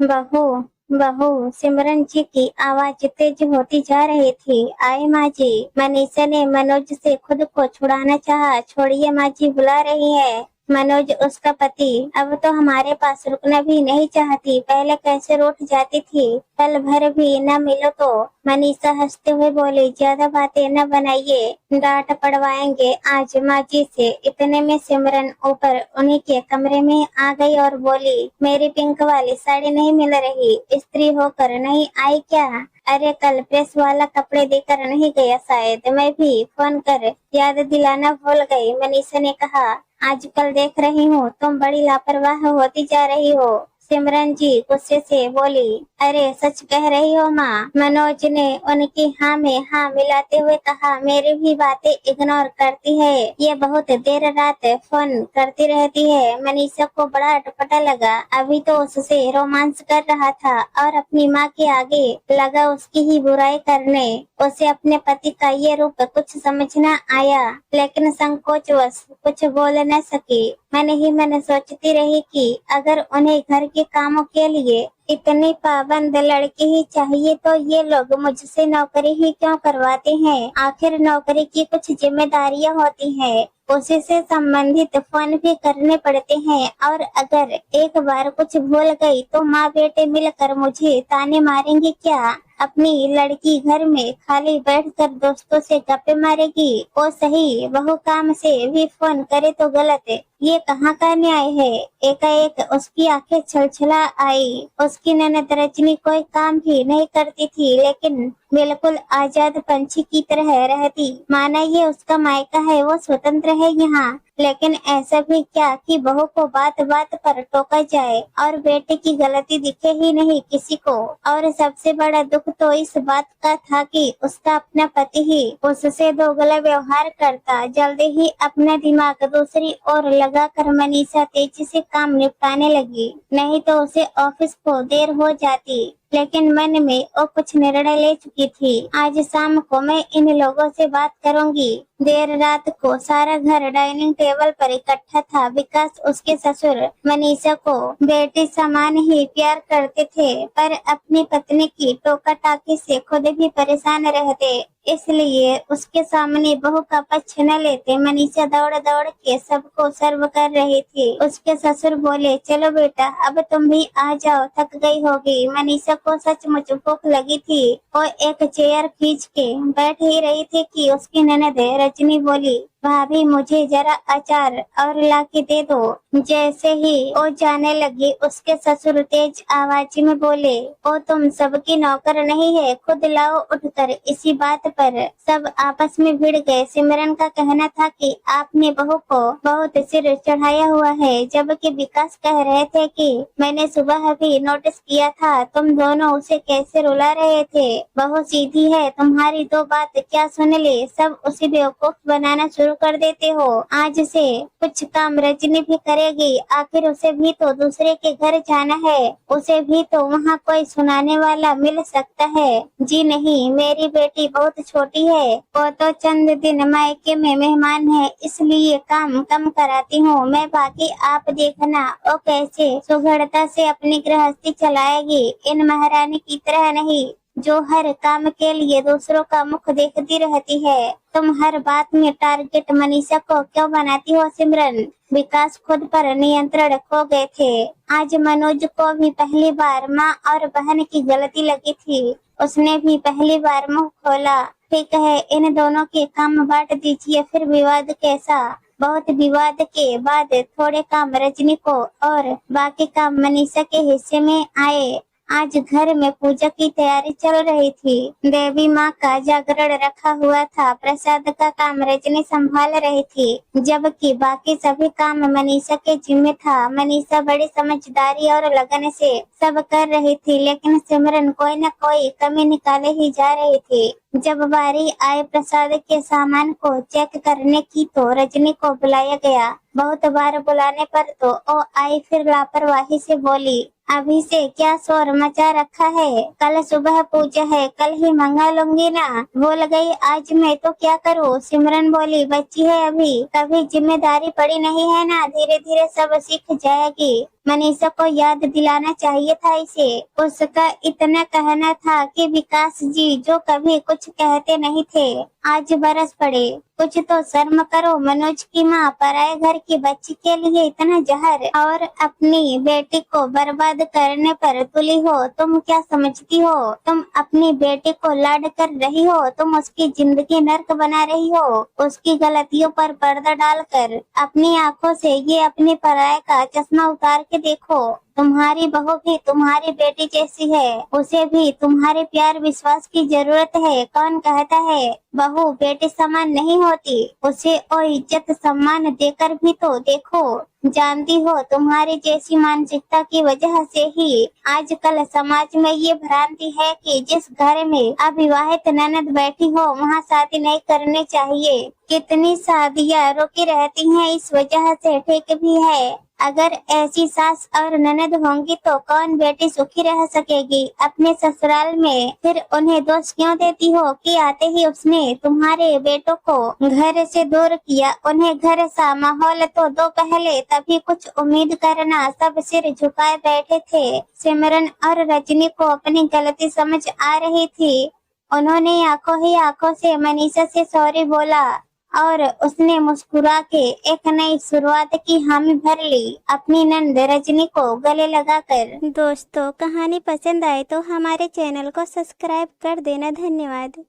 बहू बहू सिमरन जी की आवाज तेज होती जा रही थी। आए माँ जी। मनीषा ने मनोज से खुद को छुड़ाना चाहा। छोड़िए माँ जी बुला रही है। मनोज उसका पति अब तो हमारे पास रुकना भी नहीं चाहती। पहले कैसे रूठ जाती थी, पल भर भी न मिलो तो। मनीषा हंसते हुए बोली, ज्यादा बातें न बनाइए, डांट पड़वाएंगे आज माँ जी से। इतने में सिमरन ऊपर उन्हीं के कमरे में आ गई और बोली, मेरी पिंक वाली साड़ी नहीं मिल रही, स्त्री होकर नहीं आई क्या? अरे कल प्रेस वाला कपड़े देकर नहीं गया शायद, मैं भी फोन कर याद दिलाना भूल गई। मनीषा ने कहा, आजकल देख रही हूँ तुम बड़ी लापरवाह होती जा रही हो। सिमरन जी गुस्से से बोली, अरे सच कह रही हो माँ। मनोज ने उनकी हाँ में हाँ मिलाते हुए कहा, मेरी भी बातें इग्नोर करती है, ये बहुत देर रात फोन करती रहती है। मनीषा को बड़ा अटपटा लगा। अभी तो उससे रोमांस कर रहा था और अपनी माँ के आगे लगा उसकी ही बुराई करने। उसे अपने पति का ये रूप कुछ समझ न आया, लेकिन संकोचवश कुछ बोल न सकी। मन ही मन सोचती रही कि अगर उन्हें घर के कामों के लिए इतनी पाबंद लड़की ही चाहिए तो ये लोग मुझसे नौकरी ही क्यों करवाते हैं? आखिर नौकरी की कुछ जिम्मेदारियां होती हैं, उसी से संबंधित फोन भी करने पड़ते हैं, और अगर एक बार कुछ भूल गई तो माँ बेटे मिलकर मुझे ताने मारेंगे क्या? अपनी लड़की घर में खाली बैठकर दोस्तों से गप्पे मारेगी, वो सही, बहु काम से भी फोन करे तो गलत। ये कहाँ का न्याय है? एकाएक उसकी आंखें छलछला आई। उसकी ननद रजनी कोई काम भी नहीं करती थी, लेकिन बिल्कुल आजाद पंछी की तरह रहती, माना ये उसका मायका है, वो स्वतंत्र है यहाँ। लेकिन ऐसा भी क्या कि बहू को बात बात पर टोका जाए और बेटे की गलती दिखे ही नहीं किसी को। और सबसे बड़ा दुख तो इस बात का था कि उसका अपना पति ही उससे दोगला व्यवहार करता। जल्दी ही अपना दिमाग दूसरी ओर लगाकर मनीषा तेजी से काम निपटाने लगी, नहीं तो उसे ऑफिस को देर हो जाती। लेकिन मन में वो कुछ निर्णय ले चुकी थी, आज शाम को मैं इन लोगों से बात करूंगी। देर रात को सारा घर डाइनिंग टेबल पर इकट्ठा था। विकास उसके ससुर मनीषा को बेटी समान ही प्यार करते थे, पर अपनी पत्नी की टोका टाकी से खुद भी परेशान रहते, इसलिए उसके सामने बहू का पक्ष न लेते। मनीषा दौड़ दौड़ के सबको सर्व कर रही थी। उसके ससुर बोले, चलो बेटा अब तुम भी आ जाओ, थक गई होगी। मनीषा को सचमुच भूख लगी थी। वो एक चेयर खींच के बैठ ही रही थी कि उसकी ननद रजनी बोली, भाभी मुझे जरा अचार और ला के दे दो। जैसे ही वो जाने लगी, उसके ससुर तेज आवाज में बोले, ओ तुम सबकी नौकर नहीं है, खुद लाओ उठकर। इसी बात पर सब आपस में भिड़ गए। सिमरन का कहना था कि आपने बहू को बहुत सिर चढ़ाया हुआ है, जबकि विकास कह रहे थे कि मैंने सुबह भी नोटिस किया था, तुम दोनों उसे कैसे रुला रहे थे। बहू सीधी है, तुम्हारी दो बात क्या सुन ले, सब उसे बेवकूफ बनाना शुरू कर देते हो। आज से कुछ काम रजनी भी करेगी, आखिर उसे भी तो दूसरे के घर जाना है, उसे भी तो वहाँ कोई सुनाने वाला मिल सकता है। जी नहीं, मेरी बेटी बहुत छोटी है, वो तो चंद दिन मायके में मेहमान है, इसलिए काम कम कराती हूँ मैं, बाकी आप देखना वो कैसे सुघड़ता से अपनी गृहस्थी चलाएगी, इन महारानी की तरह नहीं जो हर काम के लिए दूसरों का मुख देखती रहती है। तुम हर बात में टारगेट मनीषा को क्यों बनाती हो सिमरन? विकास खुद पर नियंत्रण खो गए थे। आज मनोज को भी पहली बार माँ और बहन की गलती लगी थी, उसने भी पहली बार मुंह खोला। ठीक है, इन दोनों के काम बांट दीजिए, फिर विवाद कैसा? बहुत विवाद के बाद थोड़े काम रजनी को और बाकी काम मनीषा के हिस्से में आए। आज घर में पूजा की तैयारी चल रही थी। देवी माँ का जागरण रखा हुआ था, प्रसाद का काम रजनी संभाल रही थी, जबकि बाकी सभी काम मनीषा के जिम्मे था। मनीषा बड़ी समझदारी और लगन से सब कर रही थी, लेकिन सिमरन कोई न कोई कमी निकाले ही जा रही थी। जब बारी आए प्रसाद के सामान को चेक करने की तो रजनी को बुलाया गया। बहुत बार बुलाने पर तो वो आई, फिर लापरवाही से बोली, अभी से क्या शोर मचा रखा है? कल सुबह पूजा है, कल ही मंगा लूंगी ना। भूल गई आज मैं तो क्या करूँ? सिमरन बोली, बच्ची है अभी, कभी जिम्मेदारी पड़ी नहीं है ना, धीरे धीरे सब सीख जाएगी। मनीषा को याद दिलाना चाहिए था इसे। उसका इतना कहना था कि विकास जी जो कभी कुछ कहते नहीं थे आज बरस पड़े। कुछ तो शर्म करो। मनोज की माँ पराये घर की बच्ची के लिए इतना जहर और अपनी बेटी को बर्बाद करने पर तुली हो। तुम क्या समझती हो? तुम अपनी बेटी को लाड कर रही हो। तुम उसकी जिंदगी नर्क बना रही हो। उसकी गलतियों पर पर्दा डालकर अपनी आंखों से ये अपनी पराये का चश्मा उतार के देखो। तुम्हारी बहू भी तुम्हारी बेटी जैसी है। उसे भी तुम्हारे प्यार विश्वास की जरूरत है। कौन कहता है बहू बेटी समान नहीं होती? उसे और इज्जत सम्मान देकर भी तो देखो। जानती हो तुम्हारी जैसी मानसिकता की वजह से ही आजकल समाज में ये भ्रांति है कि जिस घर में अविवाहित ननद बैठी हो वहाँ शादी नहीं करनी चाहिए। कितनी शादियाँ रुकी रहती हैं इस वजह से। ठीक भी है, अगर ऐसी सास और ननद होंगी तो कौन बेटी सुखी रह सकेगी अपने ससुराल में? फिर उन्हें दोष क्यों देती हो कि आते ही उसने तुम्हारे बेटों को घर से दूर किया? उन्हें घर सा माहौल तो दो पहले, तभी कुछ उम्मीद करना। सब सिर झुकाए बैठे थे। सिमरन और रजनी को अपनी गलती समझ आ रही थी। उन्होंने आंखों ही आंखों से मनीषा से सॉरी बोला और उसने मुस्कुरा के एक नई शुरुआत की हामी भर ली अपनी नंद रजनी को गले लगाकर। दोस्तों, कहानी पसंद आए तो हमारे चैनल को सब्सक्राइब कर देना। धन्यवाद।